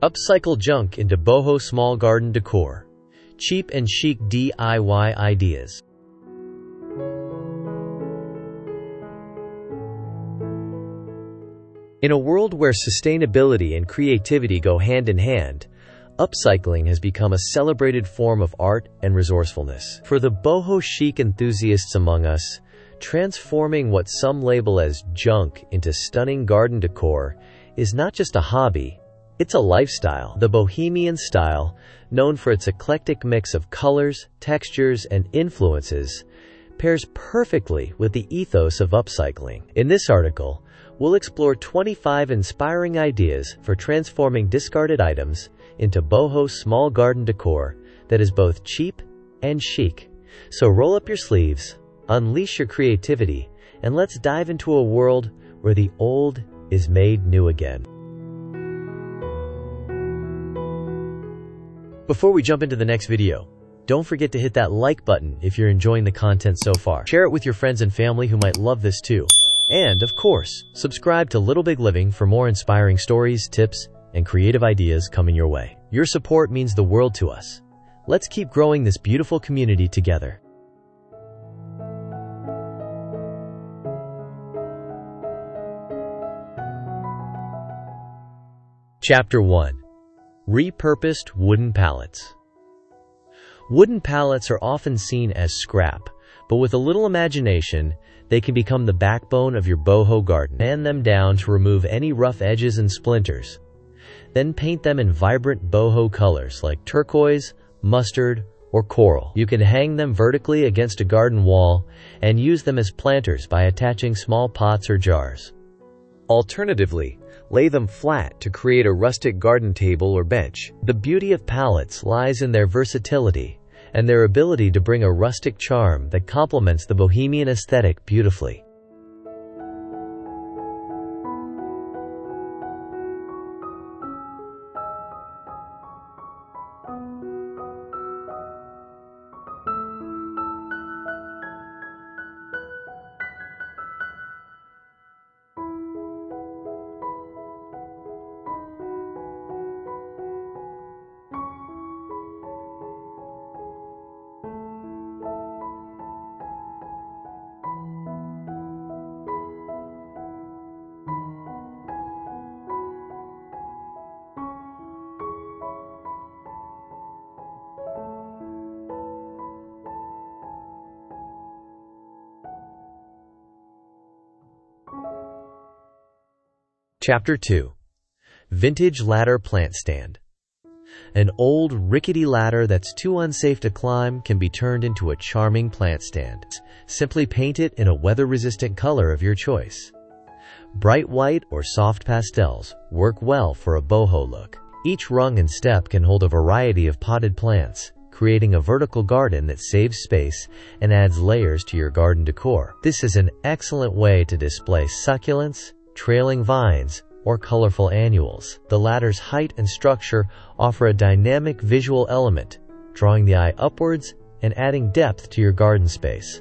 Upcycle junk into boho small garden decor. Cheap and chic DIY ideas. In a world where sustainability and creativity go hand in hand, upcycling has become a celebrated form of art and resourcefulness. For the boho chic enthusiasts among us, transforming what some label as junk into stunning garden decor is not just a hobby, it's a lifestyle. The bohemian style, known for its eclectic mix of colors, textures, and influences, pairs perfectly with the ethos of upcycling. In this article, we'll explore 25 inspiring ideas for transforming discarded items into boho small garden decor that is both cheap and chic. So roll up your sleeves, unleash your creativity, and let's dive into a world where the old is made new again. Before we jump into the next video, don't forget to hit that like button if you're enjoying the content so far. Share it with your friends and family who might love this too. And, of course, subscribe to Little Big Living for more inspiring stories, tips, and creative ideas coming your way. Your support means the world to us. Let's keep growing this beautiful community together. Chapter 1. Repurposed wooden pallets. Wooden pallets are often seen as scrap, but with a little imagination, they can become the backbone of your boho garden. Sand them down to remove any rough edges and splinters. Then paint them in vibrant boho colors like turquoise, mustard, or coral. You can hang them vertically against a garden wall and use them as planters by attaching small pots or jars. Alternatively, lay them flat to create a rustic garden table or bench. The beauty of pallets lies in their versatility and their ability to bring a rustic charm that complements the bohemian aesthetic beautifully. Chapter 2. Vintage ladder plant stand. An old, rickety ladder that's too unsafe to climb can be turned into a charming plant stand. Simply paint it in a weather-resistant color of your choice. Bright white or soft pastels work well for a boho look. Each rung and step can hold a variety of potted plants, creating a vertical garden that saves space and adds layers to your garden decor. This is an excellent way to display succulents, trailing vines, or colorful annuals. The ladder's height and structure offer a dynamic visual element, drawing the eye upwards and adding depth to your garden space.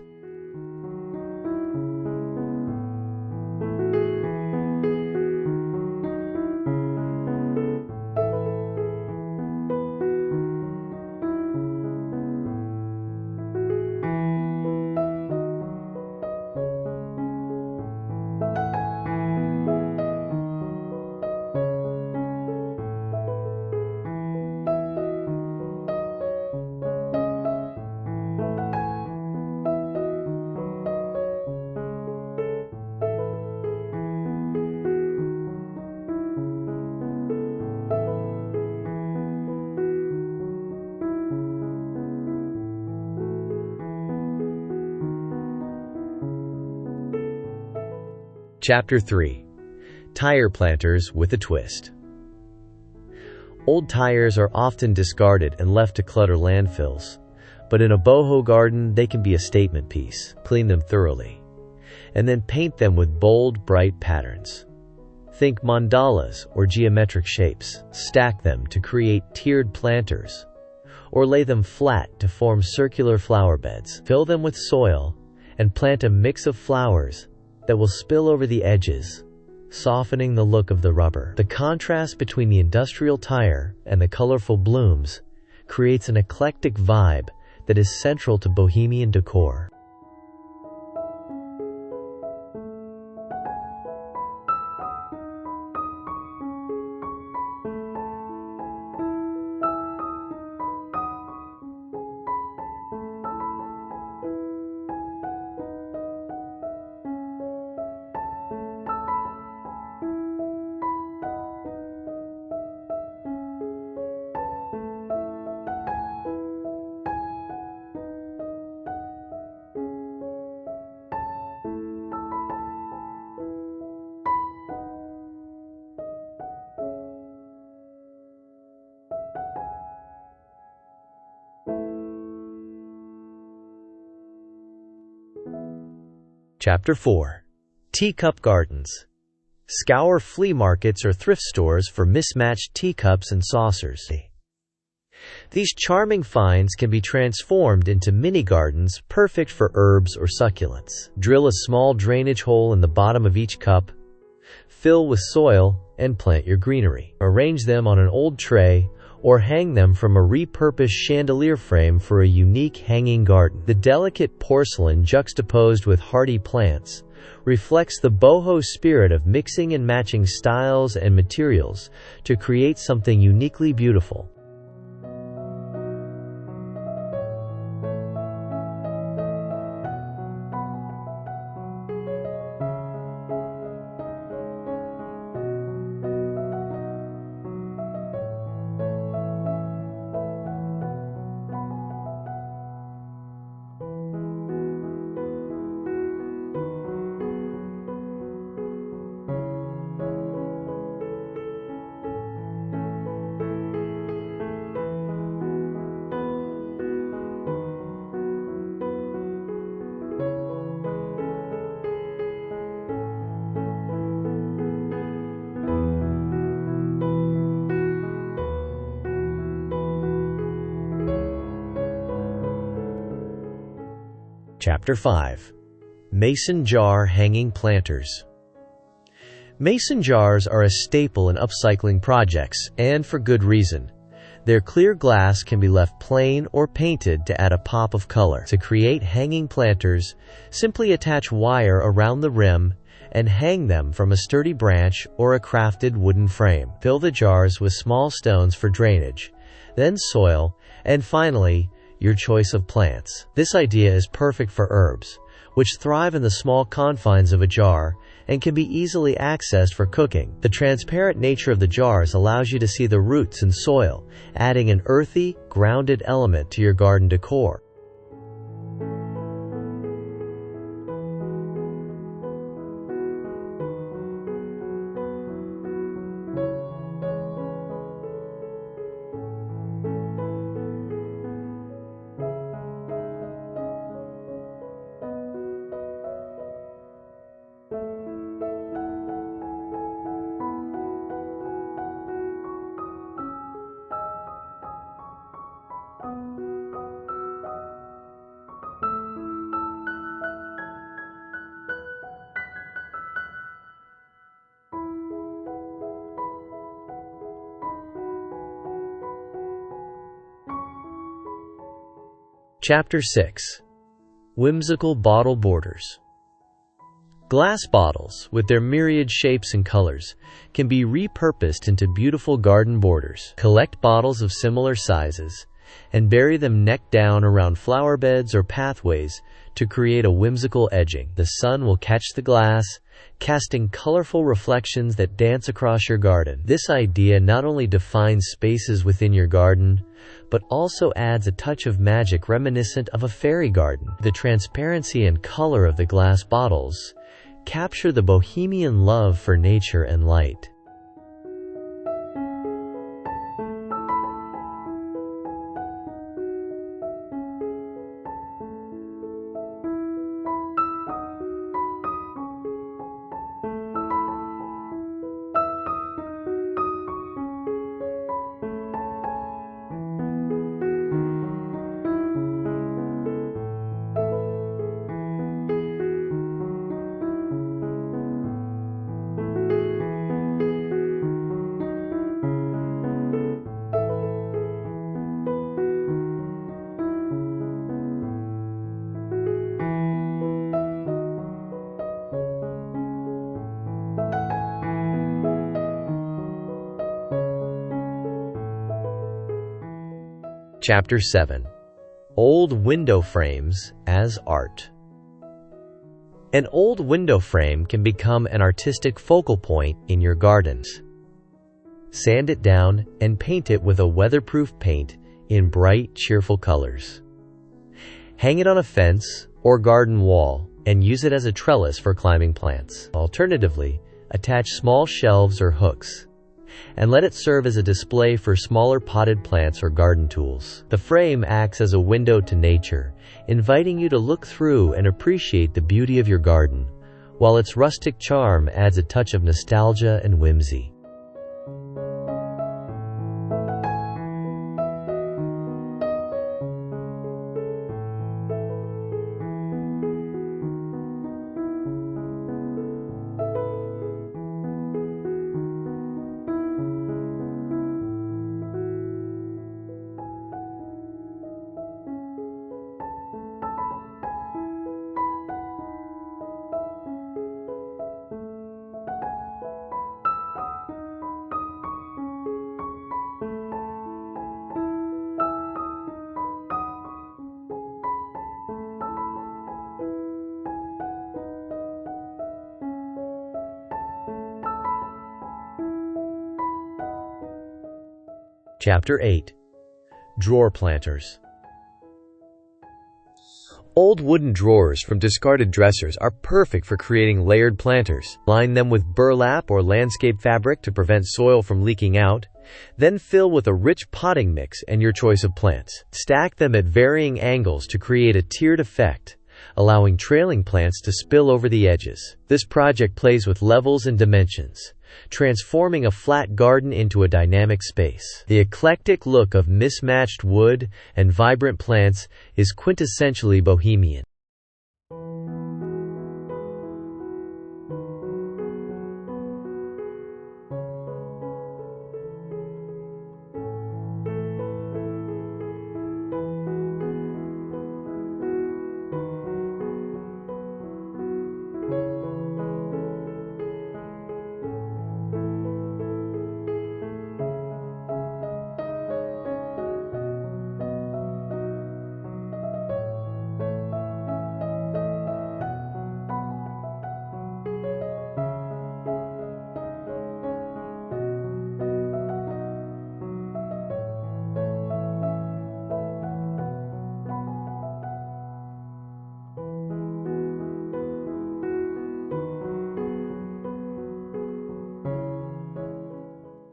Chapter 3. Tire planters with a twist. Old tires are often discarded and left to clutter landfills, but in a boho garden they can be a statement piece. Clean them thoroughly, and then paint them with bold, bright patterns. Think mandalas or geometric shapes. Stack them to create tiered planters, or lay them flat to form circular flower beds. Fill them with soil and plant a mix of flowers that will spill over the edges, softening the look of the rubber. The contrast between the industrial tire and the colorful blooms creates an eclectic vibe that is central to bohemian decor. Chapter 4. Teacup Gardens. Scour flea markets or thrift stores for mismatched teacups and saucers. These charming finds can be transformed into mini gardens perfect for herbs or succulents. Drill a small drainage hole in the bottom of each cup, fill with soil, and plant your greenery. Arrange them on an old tray or hang them from a repurposed chandelier frame for a unique hanging garden. The delicate porcelain juxtaposed with hardy plants reflects the boho spirit of mixing and matching styles and materials to create something uniquely beautiful. Chapter 5. Mason Jar Hanging Planters. Mason jars are a staple in upcycling projects, and for good reason. Their clear glass can be left plain or painted to add a pop of color. To create hanging planters, simply attach wire around the rim and hang them from a sturdy branch or a crafted wooden frame. Fill the jars with small stones for drainage, then soil, and finally, your choice of plants. This idea is perfect for herbs, which thrive in the small confines of a jar and can be easily accessed for cooking. The transparent nature of the jars allows you to see the roots and soil, adding an earthy, grounded element to your garden decor. Chapter 6. Whimsical Bottle Borders. Glass bottles, with their myriad shapes and colors, can be repurposed into beautiful garden borders. Collect bottles of similar sizes and bury them neck down around flower beds or pathways to create a whimsical edging. The sun will catch the glass, casting colorful reflections that dance across your garden. This idea not only defines spaces within your garden, but also adds a touch of magic reminiscent of a fairy garden. The transparency and color of the glass bottles capture the bohemian love for nature and light. Chapter 7. Old window frames as art. An old window frame can become an artistic focal point in your gardens. Sand it down and paint it with a weatherproof paint in bright, cheerful colors. Hang it on a fence or garden wall and use it as a trellis for climbing plants. Alternatively, attach small shelves or hooks and let it serve as a display for smaller potted plants or garden tools. The frame acts as a window to nature, inviting you to look through and appreciate the beauty of your garden, while its rustic charm adds a touch of nostalgia and whimsy. Chapter 8. Drawer planters. Old wooden drawers from discarded dressers are perfect for creating layered planters. Line them with burlap or landscape fabric to prevent soil from leaking out. Then fill with a rich potting mix and your choice of plants. Stack them at varying angles to create a tiered effect, allowing trailing plants to spill over the edges. This project plays with levels and dimensions, transforming a flat garden into a dynamic space. The eclectic look of mismatched wood and vibrant plants is quintessentially bohemian.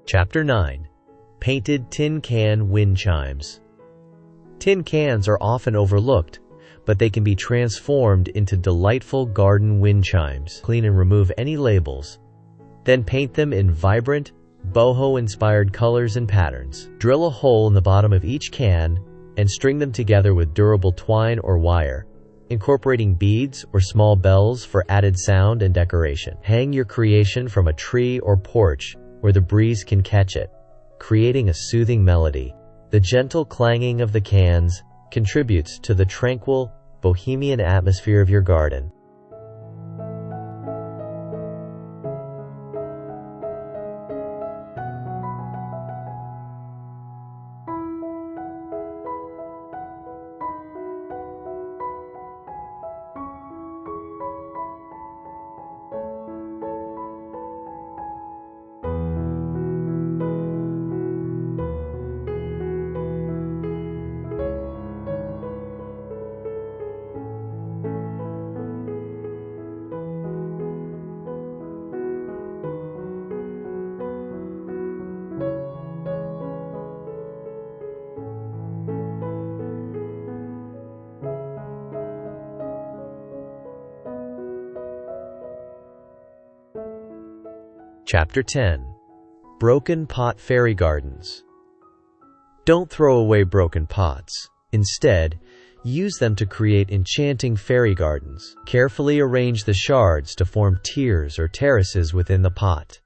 Chapter 9. Painted tin can wind chimes. Tin cans are often overlooked, but they can be transformed into delightful garden wind chimes. Clean and remove any labels. Then paint them in vibrant, boho-inspired colors and patterns. Drill a hole in the bottom of each can and string them together with durable twine or wire, incorporating beads or small bells for added sound and decoration. Hang your creation from a tree or porch where the breeze can catch it, creating a soothing melody. The gentle clanging of the cans contributes to the tranquil, bohemian atmosphere of your garden. Chapter 10. Broken Pot Fairy Gardens. Don't throw away broken pots. Instead, use them to create enchanting fairy gardens. Carefully arrange the shards to form tiers or terraces within the pot.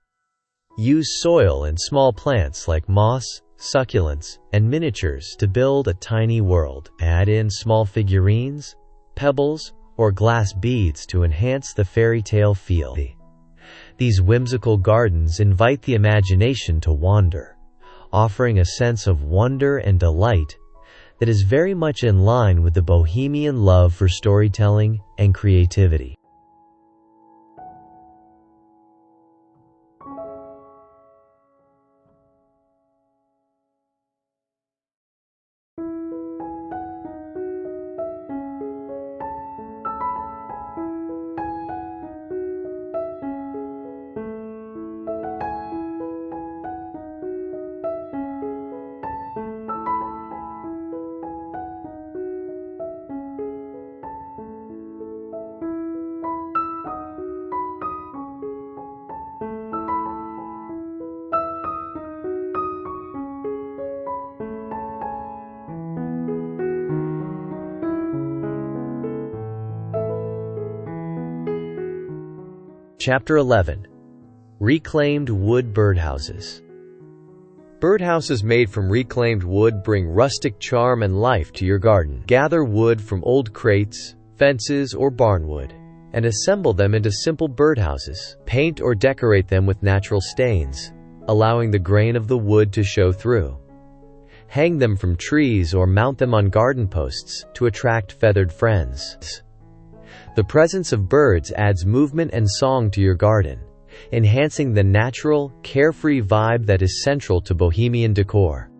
Use soil and small plants like moss, succulents, and miniatures to build a tiny world. Add in small figurines, pebbles, or glass beads to enhance the fairy tale feel. These whimsical gardens invite the imagination to wander, offering a sense of wonder and delight that is very much in line with the bohemian love for storytelling and creativity. Chapter 11. Reclaimed Wood Birdhouses. Birdhouses made from reclaimed wood bring rustic charm and life to your garden. Gather wood from old crates, fences, or barnwood, and assemble them into simple birdhouses. Paint or decorate them with natural stains, allowing the grain of the wood to show through. Hang them from trees or mount them on garden posts to attract feathered friends. The presence of birds adds movement and song to your garden, enhancing the natural, carefree vibe that is central to bohemian decor.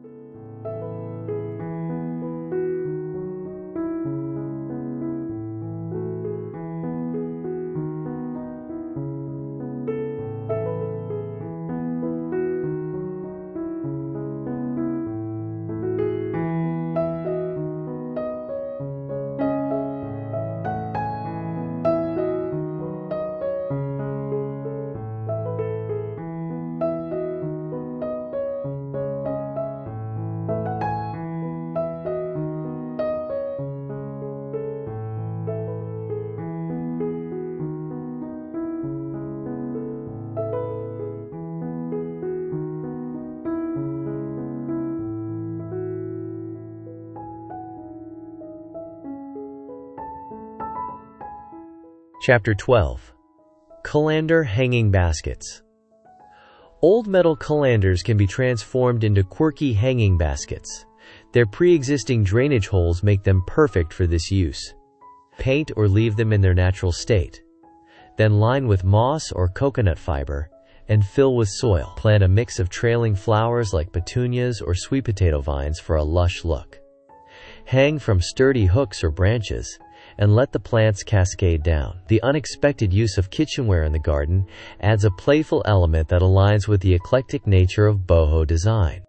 Chapter 12. Colander Hanging Baskets. Old metal colanders can be transformed into quirky hanging baskets. Their pre-existing drainage holes make them perfect for this use. Paint or leave them in their natural state. Then line with moss or coconut fiber and fill with soil. Plant a mix of trailing flowers like petunias or sweet potato vines for a lush look. Hang from sturdy hooks or branches and let the plants cascade down. The unexpected use of kitchenware in the garden adds a playful element that aligns with the eclectic nature of boho design.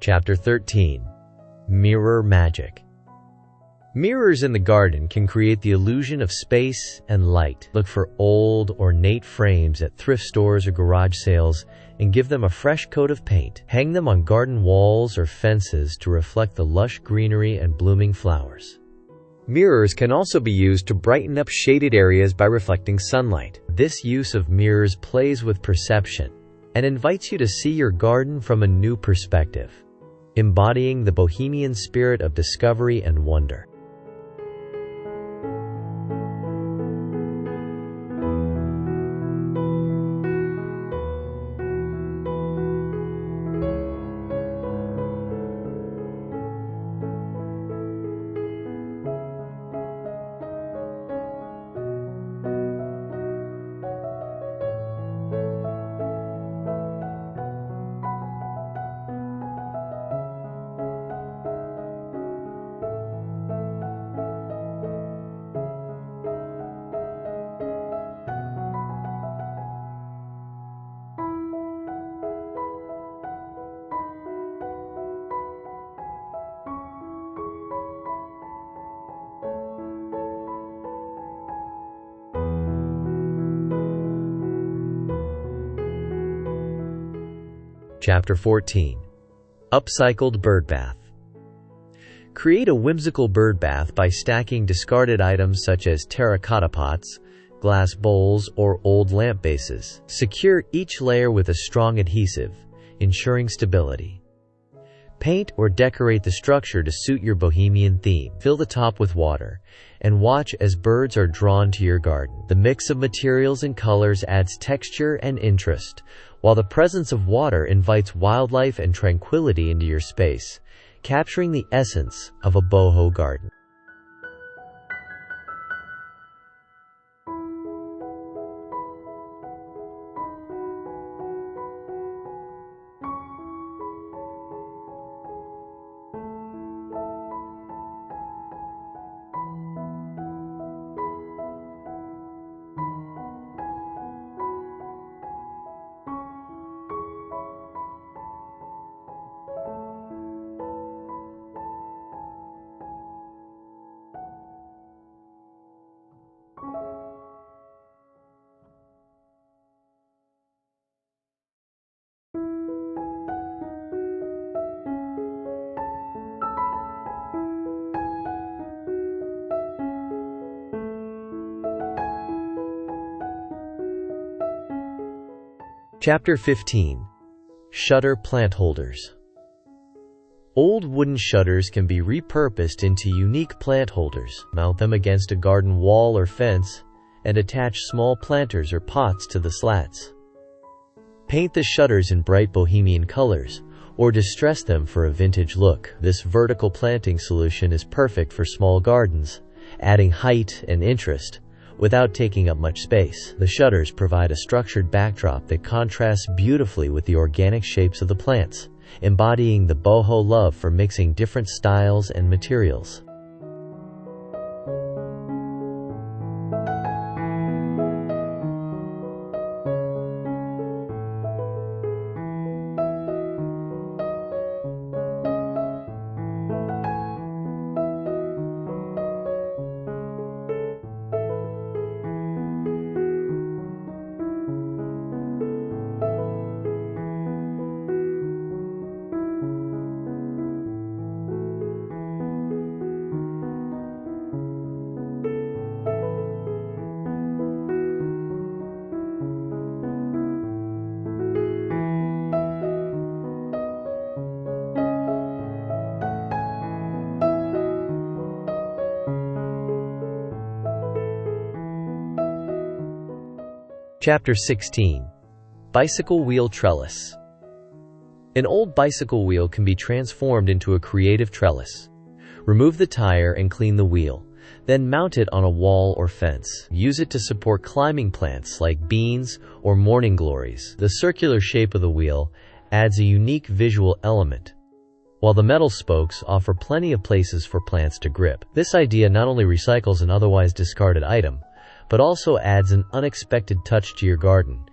Chapter 13. Mirror Magic. Mirrors in the garden can create the illusion of space and light. Look for old, ornate frames at thrift stores or garage sales and give them a fresh coat of paint. Hang them on garden walls or fences to reflect the lush greenery and blooming flowers. Mirrors can also be used to brighten up shaded areas by reflecting sunlight. This use of mirrors plays with perception and invites you to see your garden from a new perspective, embodying the bohemian spirit of discovery and wonder. Chapter 14. Upcycled Bird Bath. Create a whimsical bird bath by stacking discarded items such as terracotta pots, glass bowls, or old lamp bases. Secure each layer with a strong adhesive, ensuring stability. Paint or decorate the structure to suit your bohemian theme. Fill the top with water, and watch as birds are drawn to your garden. The mix of materials and colors adds texture and interest, while the presence of water invites wildlife and tranquility into your space, capturing the essence of a boho garden. Chapter 15. Shutter Plant Holders. Old wooden shutters can be repurposed into unique plant holders. Mount them against a garden wall or fence, and attach small planters or pots to the slats. Paint the shutters in bright bohemian colors, or distress them for a vintage look. This vertical planting solution is perfect for small gardens, adding height and interest without taking up much space. The shutters provide a structured backdrop that contrasts beautifully with the organic shapes of the plants, embodying the boho love for mixing different styles and materials. Chapter 16. Bicycle Wheel Trellis. An old bicycle wheel can be transformed into a creative trellis. Remove the tire and clean the wheel, then mount it on a wall or fence. Use it to support climbing plants like beans or morning glories. The circular shape of the wheel adds a unique visual element, while the metal spokes offer plenty of places for plants to grip. This idea not only recycles an otherwise discarded item, but also adds an unexpected touch to your garden,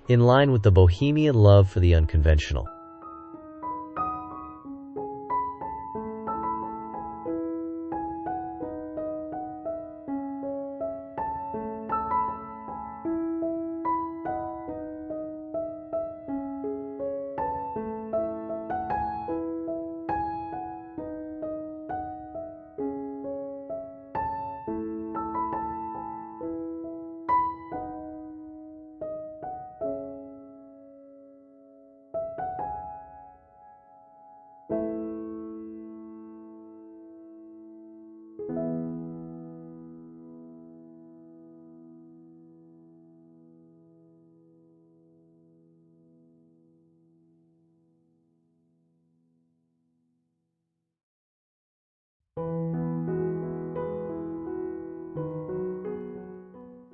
in line with the bohemian love for the unconventional.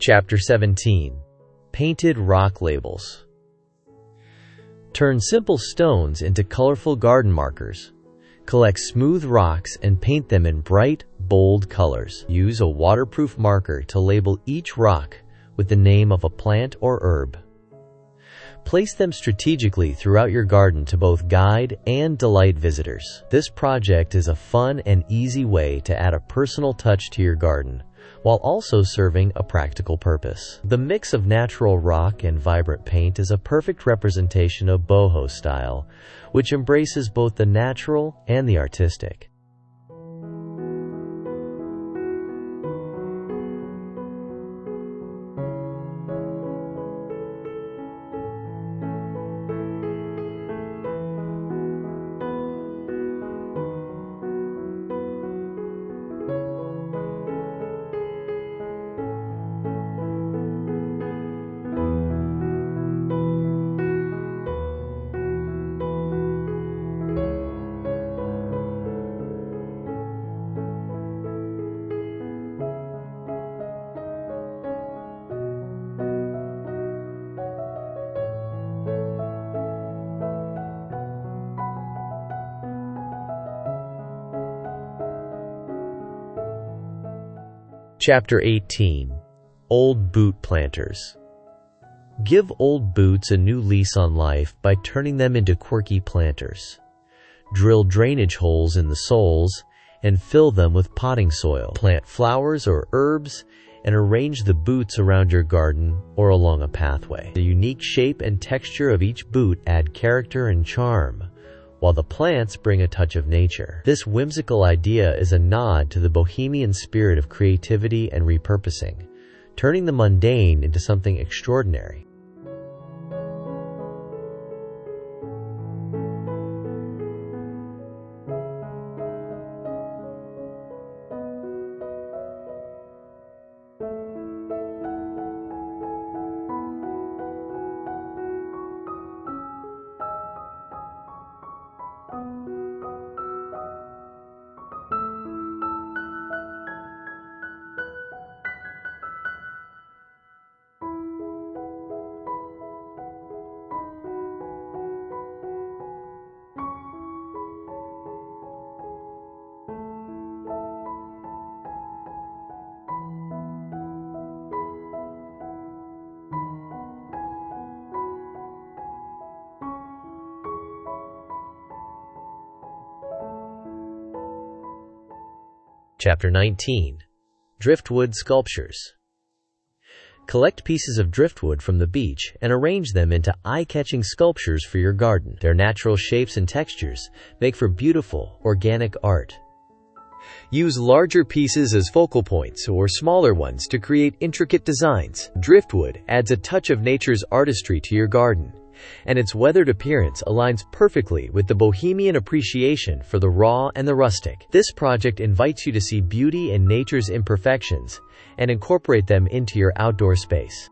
Chapter 17. Painted Rock Labels. Turn simple stones into colorful garden markers. Collect smooth rocks and paint them in bright, bold colors. Use a waterproof marker to label each rock with the name of a plant or herb. Place them strategically throughout your garden to both guide and delight visitors. This project is a fun and easy way to add a personal touch to your garden, while also serving a practical purpose. The mix of natural rock and vibrant paint is a perfect representation of boho style, which embraces both the natural and the artistic. Chapter 18. Old Boot Planters. Give old boots a new lease on life by turning them into quirky planters. Drill drainage holes in the soles and fill them with potting soil. Plant flowers or herbs and arrange the boots around your garden or along a pathway. The unique shape and texture of each boot add character and charm, while the plants bring a touch of nature. This whimsical idea is a nod to the bohemian spirit of creativity and repurposing, turning the mundane into something extraordinary. Chapter 19. Driftwood Sculptures. Collect pieces of driftwood from the beach and arrange them into eye-catching sculptures for your garden. Their natural shapes and textures make for beautiful, organic art. Use larger pieces as focal points or smaller ones to create intricate designs. Driftwood adds a touch of nature's artistry to your garden, and its weathered appearance aligns perfectly with the bohemian appreciation for the raw and the rustic. This project invites you to see beauty in nature's imperfections and incorporate them into your outdoor space.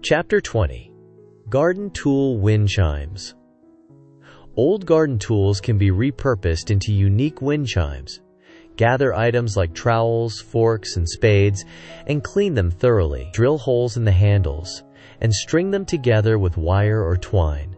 Chapter 20. Garden Tool Wind Chimes. Old garden tools can be repurposed into unique wind chimes. Gather items like trowels, forks, and spades and clean them thoroughly. Drill holes in the handles and string them together with wire or twine,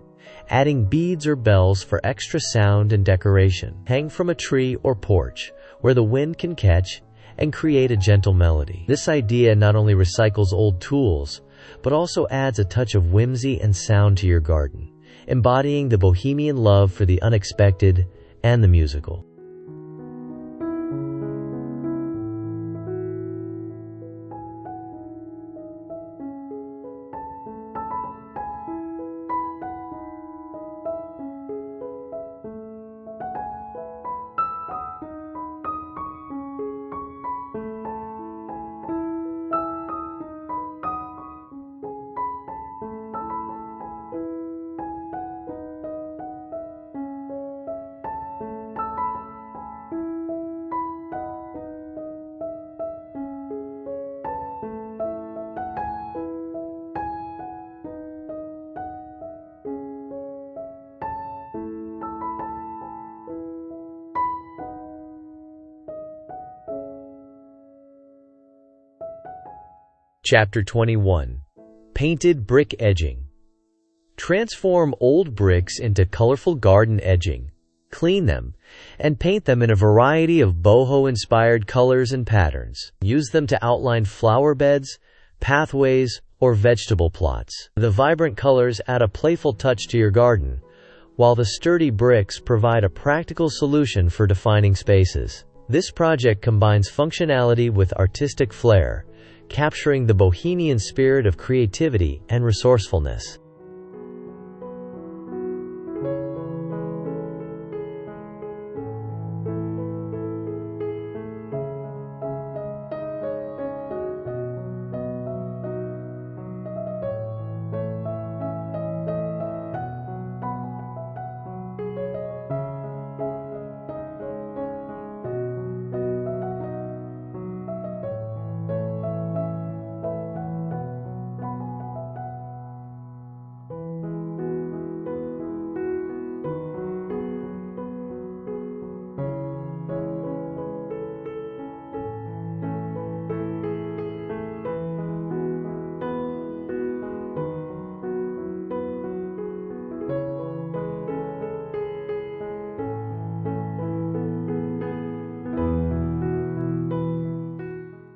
adding beads or bells for extra sound and decoration. Hang from a tree or porch where the wind can catch and create a gentle melody. This idea not only recycles old tools, but also adds a touch of whimsy and sound to your garden, embodying the bohemian love for the unexpected and the musical. Chapter 21. Painted Brick Edging. Transform old bricks into colorful garden edging, clean them, and paint them in a variety of boho-inspired colors and patterns. Use them to outline flower beds, pathways, or vegetable plots. The vibrant colors add a playful touch to your garden, while the sturdy bricks provide a practical solution for defining spaces. This project combines functionality with artistic flair, capturing the bohemian spirit of creativity and resourcefulness.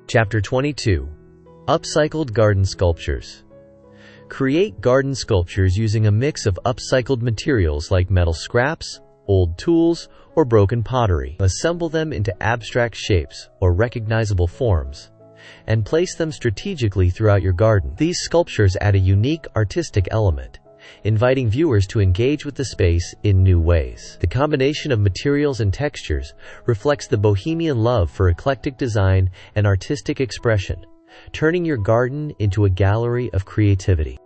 Chapter 22. Upcycled Garden Sculptures. Create garden sculptures using a mix of upcycled materials like metal scraps, old tools, or broken pottery. Assemble them into abstract shapes or recognizable forms, and place them strategically throughout your garden. These sculptures add a unique artistic element, inviting viewers to engage with the space in new ways. The combination of materials and textures reflects the bohemian love for eclectic design and artistic expression, turning your garden into a gallery of creativity.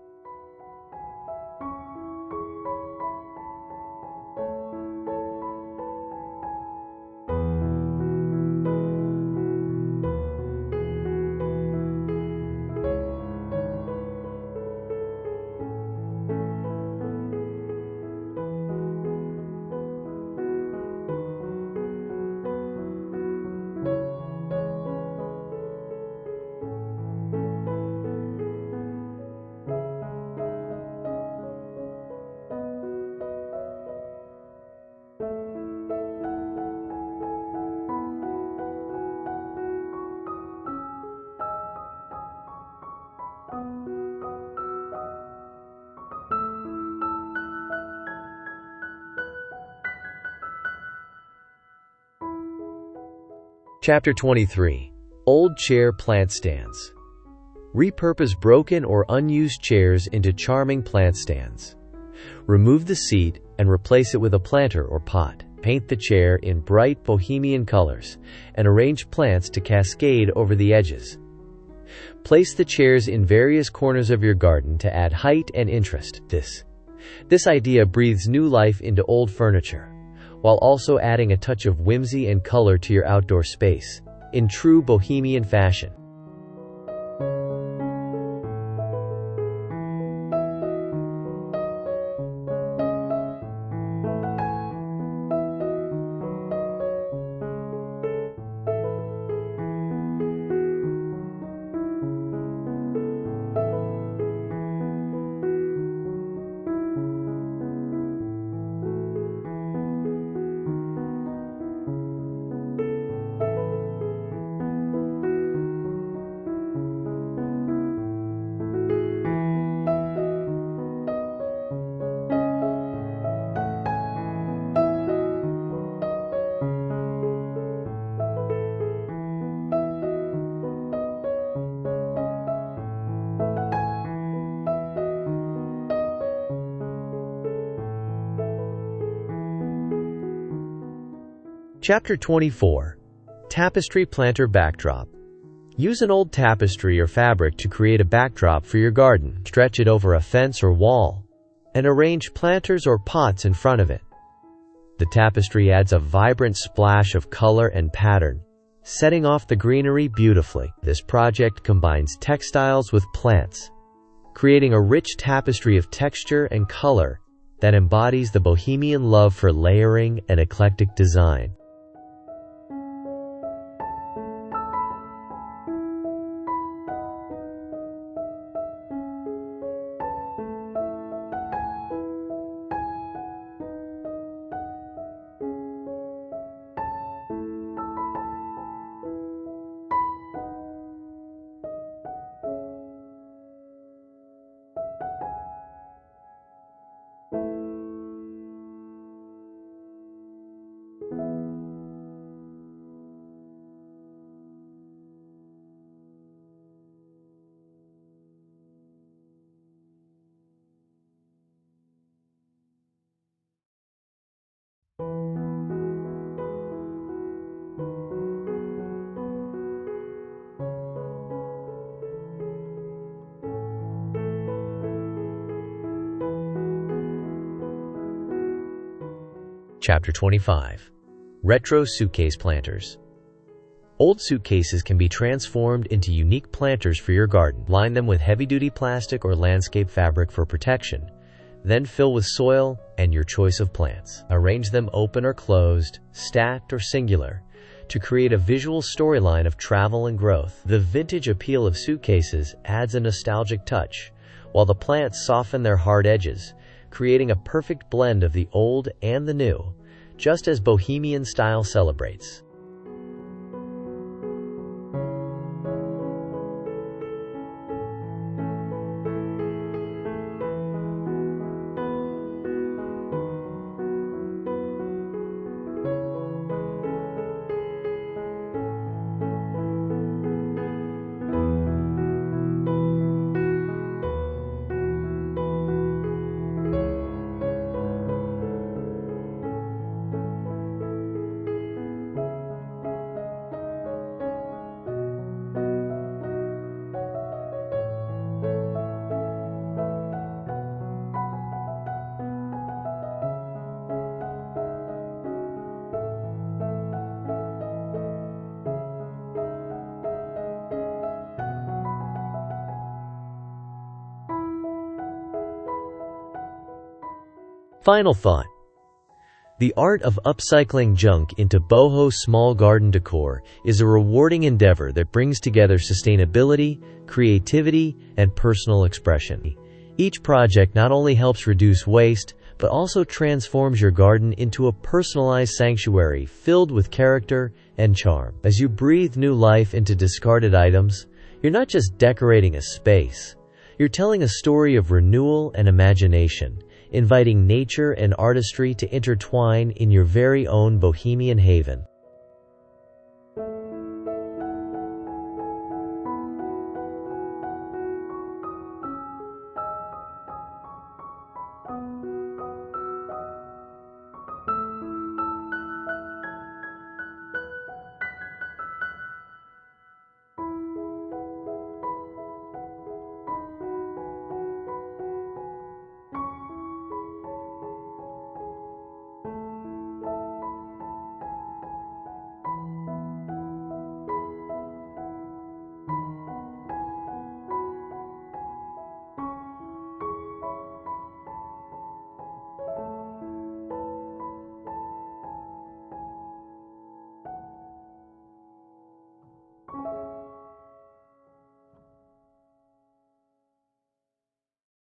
Chapter 23. Old Chair Plant Stands. Repurpose broken or unused chairs into charming plant stands. Remove the seat and replace it with a planter or pot. Paint the chair in bright bohemian colors and arrange plants to cascade over the edges. Place the chairs in various corners of your garden to add height and interest. This idea breathes new life into old furniture, while also adding a touch of whimsy and color to your outdoor space, in true bohemian fashion. Chapter 24. Tapestry Planter Backdrop. Use an old tapestry or fabric to create a backdrop for your garden. Stretch it over a fence or wall, and arrange planters or pots in front of it. The tapestry adds a vibrant splash of color and pattern, setting off the greenery beautifully. This project combines textiles with plants, creating a rich tapestry of texture and color that embodies the bohemian love for layering and eclectic design. Chapter 25. Retro Suitcase Planters. Old suitcases can be transformed into unique planters for your garden. Line them with heavy-duty plastic or landscape fabric for protection. Then fill with soil and your choice of plants. Arrange them open or closed, stacked or singular, to create a visual storyline of travel and growth. The vintage appeal of suitcases adds a nostalgic touch, while the plants soften their hard edges, creating a perfect blend of the old and the new, just as bohemian style celebrates. Final thought. The art of upcycling junk into boho small garden decor is a rewarding endeavor that brings together sustainability, creativity, and personal expression. Each project not only helps reduce waste, but also transforms your garden into a personalized sanctuary filled with character and charm. As you breathe new life into discarded items, you're not just decorating a space. You're telling a story of renewal and imagination, inviting nature and artistry to intertwine in your very own bohemian haven.